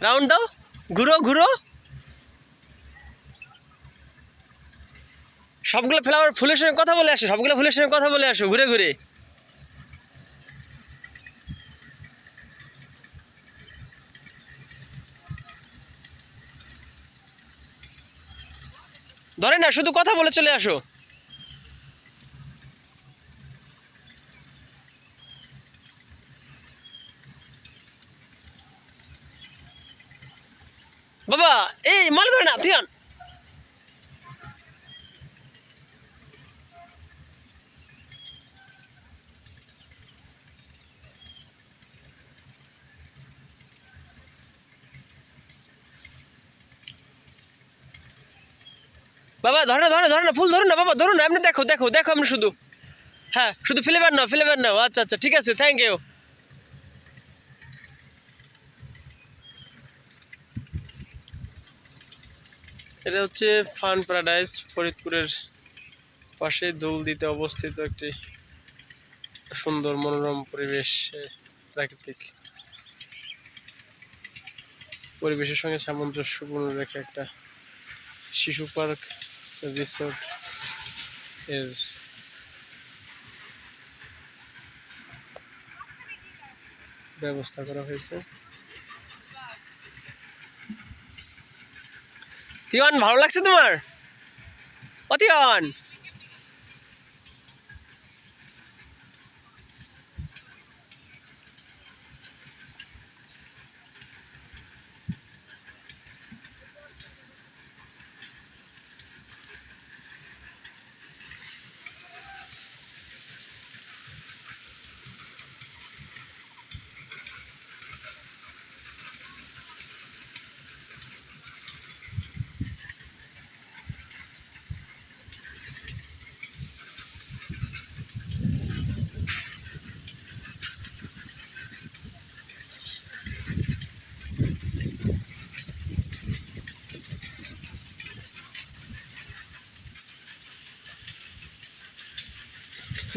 Round দাও, ঘুরো ঘুরো। সবগুলো ফ্লাওয়ার ফুলের সঙ্গে কথা বলে আসো, সবগুলো ফুলের সঙ্গে কথা বলে আসো ঘুরে ঘুরে। ধরে না, শুধু কথা বলে চলে আসো। বাবা এই মাল ধরে না, তিয়ান। বাবা ধরে না, ধরে ধরে না, ফুল ধরুন না বাবা, ধরুন না, এমনি দেখো দেখো দেখো, এমনি শুধু। হ্যাঁ শুধু ফ্লেভার নাও, ফ্লেভার নাও। আচ্ছা আচ্ছা ঠিক আছে, থ্যাংক ইউ। এটা হচ্ছে ফান প্যারাডাইস, ফরিদপুরের পাশে দৌলদিতে অবস্থিত একটি সুন্দর মনোরম পরিবেশ, প্রাকৃতিক পরিবেশের সঙ্গে সামঞ্জস্যপূর্ণ রেখে একটা শিশু পার্ক রিসোর্ট এর ব্যবস্থা করা হয়েছে। তিয়ান ভালো লাগছে তোমার? ও তিয়ান,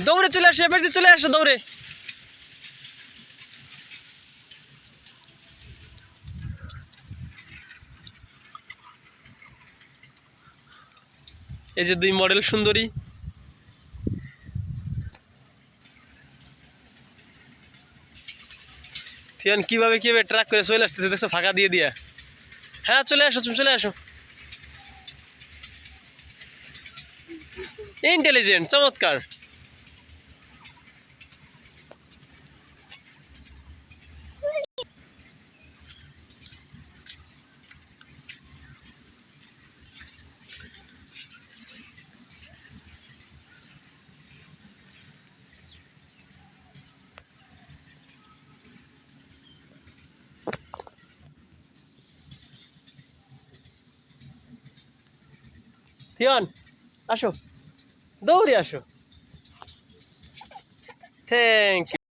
দৌড়ে চলে আসো, এবার চলে আসো দৌড়ে। এই যে দুই মডেল সুন্দরী। তিয়ান কিভাবে কিভাবে ট্রাক করে চলে আসতেছে দেখছো, ফাঁকা দিয়ে দিয়া। হ্যাঁ চলে আসো, তুমি চলে আসো। ইন্টেলিজেন্ট, চমৎকার। তিয়ান আসো, দৌড়ে আসো। Thank you.